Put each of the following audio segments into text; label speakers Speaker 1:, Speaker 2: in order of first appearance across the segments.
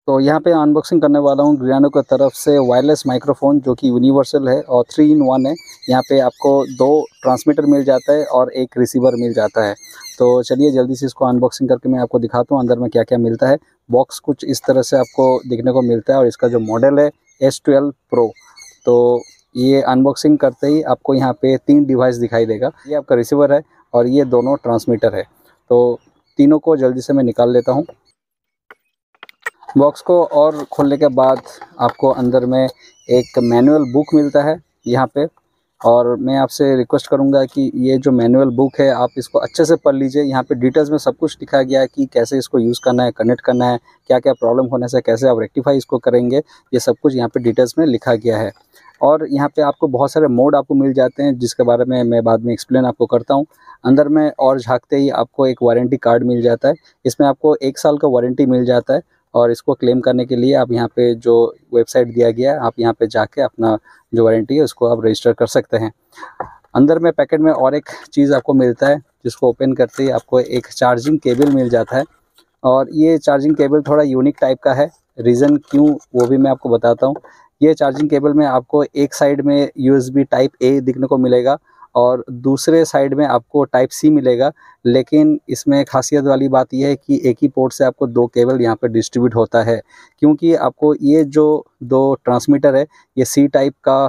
Speaker 1: तो यहाँ पे अनबॉक्सिंग करने वाला हूँ ग्रियानो की तरफ से वायरलेस माइक्रोफोन जो कि यूनिवर्सल है और 3 in 1 है। यहाँ पे आपको 2 ट्रांसमीटर मिल जाता है और एक रिसीवर मिल जाता है। तो चलिए जल्दी से इसको अनबॉक्सिंग करके मैं आपको दिखाता हूँ अंदर में क्या क्या मिलता है। बॉक्स कुछ इस तरह से आपको देखने को मिलता है और इसका जो मॉडल है S12 Pro। तो ये अनबॉक्सिंग करते ही आपको यहाँ पे 3 डिवाइस दिखाई देगा। ये आपका रिसीवर है और ये दोनों ट्रांसमीटर है। तो तीनों को जल्दी से मैं निकाल लेता हूँ। बॉक्स को और खोलने के बाद आपको अंदर में एक मैनुअल बुक मिलता है यहाँ पे। और मैं आपसे रिक्वेस्ट करूँगा कि ये जो मैनुअल बुक है आप इसको अच्छे से पढ़ लीजिए। यहाँ पे डिटेल्स में सब कुछ लिखा गया है कि कैसे इसको यूज़ करना है, कनेक्ट करना है, क्या क्या प्रॉब्लम होने से कैसे आप रेक्टिफाई इसको करेंगे, ये सब कुछ यहाँ पे डिटेल्स में लिखा गया है। और यहाँ पे आपको बहुत सारे मोड आपको मिल जाते हैं जिसके बारे में मैं बाद में एक्सप्लेन आपको करता हूँ। अंदर में और झाँकते ही आपको एक वारंटी कार्ड मिल जाता है। इसमें आपको 1 साल का वारंटी मिल जाता है और इसको क्लेम करने के लिए आप यहाँ पे जो वेबसाइट दिया गया है आप यहाँ पे जाके अपना जो वारंटी है उसको आप रजिस्टर कर सकते हैं। अंदर में पैकेट में और एक चीज़ आपको मिलता है जिसको ओपन करते ही आपको एक चार्जिंग केबल मिल जाता है। और ये चार्जिंग केबल थोड़ा यूनिक टाइप का है, रीज़न क्यों वो भी मैं आपको बताता हूँ। ये चार्जिंग केबल में आपको एक साइड में USB टाइप A दिखने को मिलेगा और दूसरे साइड में आपको टाइप C मिलेगा। लेकिन इसमें खासियत वाली बात यह है कि एक ही पोर्ट से आपको 2 केबल यहाँ पे डिस्ट्रीब्यूट होता है, क्योंकि आपको ये जो 2 ट्रांसमीटर है ये C टाइप का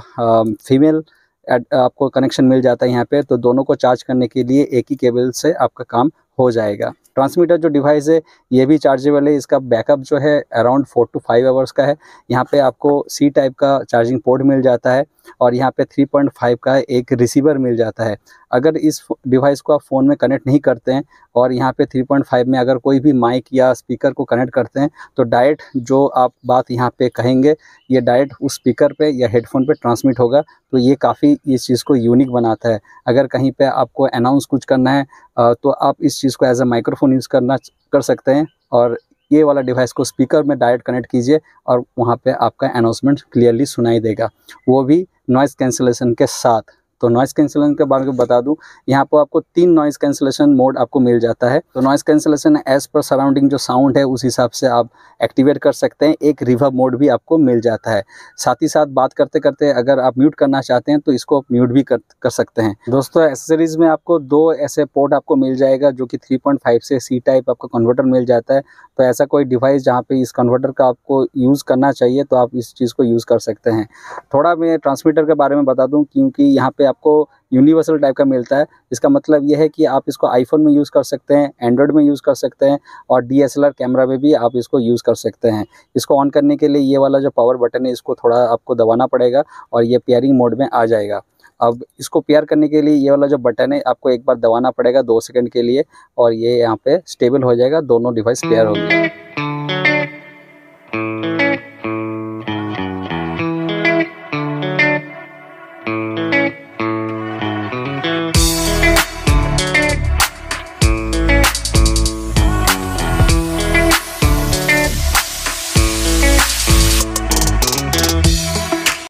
Speaker 1: फीमेल आपको कनेक्शन मिल जाता है यहाँ पे। तो दोनों को चार्ज करने के लिए एक ही केबल से आपका काम हो जाएगा। ट्रांसमीटर जो डिवाइस है ये भी चार्जेबल है। इसका बैकअप जो है अराउंड 4 to 5 आवर्स का है। यहाँ पे आपको C टाइप का चार्जिंग पोर्ट मिल जाता है और यहाँ पे 3.5 का एक रिसीवर मिल जाता है। अगर इस डिवाइस को आप फ़ोन में कनेक्ट नहीं करते हैं और यहाँ पे 3.5 में अगर कोई भी माइक या स्पीकर को कनेक्ट करते हैं तो डायरेक्ट जो आप बात यहाँ पे कहेंगे ये डायरेक्ट उस स्पीकर पे या हेडफोन पे ट्रांसमिट होगा। तो ये काफ़ी इस चीज़ को यूनिक बनाता है। अगर कहीं पे आपको अनाउंस कुछ करना है तो आप इस चीज़ को एज अ माइक्रोफोन यूज़ कर सकते हैं और ये वाला डिवाइस को स्पीकर में डायरेक्ट कनेक्ट कीजिए और वहाँ पे आपका अनाउंसमेंट क्लियरली सुनाई देगा, वो भी नॉइज़ कैंसलेशन के साथ। तो नॉइज़ कैंसलेशन के बारे में बता दूं, यहाँ पर आपको 3 नॉइज़ कैंसलेशन मोड आपको मिल जाता है। तो noise cancellation as per surrounding जो साउंड है उस हिसाब से आप एक्टिवेट कर सकते हैं। एक रिवर्ब मोड भी आपको मिल जाता है। साथ ही साथ बात करते करते अगर आप म्यूट करना चाहते हैं तो इसको म्यूट भी कर सकते हैं। दोस्तों एसेसरीज़ में आपको 2 ऐसे पोर्ट आपको मिल जाएगा जो कि 3.5 से C टाइप आपका कन्वर्टर मिल जाता है। तो ऐसा कोई डिवाइस जहाँ पे इस कन्वर्टर का आपको यूज़ करना चाहिए तो आप इस चीज़ को यूज़ कर सकते हैं। थोड़ा मैं ट्रांसमीटर के बारे में बता दूं, क्योंकि यहाँ पे आपको यूनिवर्सल टाइप का मिलता है। इसका मतलब ये है कि आप इसको आईफोन में यूज़ कर सकते हैं, एंड्रॉयड में यूज़ कर सकते हैं और DSLR कैमरा में भी आप इसको यूज़ कर सकते हैं। इसको ऑन करने के लिए ये वाला जो पावर बटन है इसको थोड़ा आपको दबाना पड़ेगा और ये पेयरिंग मोड में आ जाएगा। अब इसको पेयर करने के लिए ये वाला जो बटन है आपको एक बार दबाना पड़ेगा 2 सेकंड के लिए और ये यहाँ पे स्टेबल हो जाएगा, दोनों डिवाइस पेयर हो गए।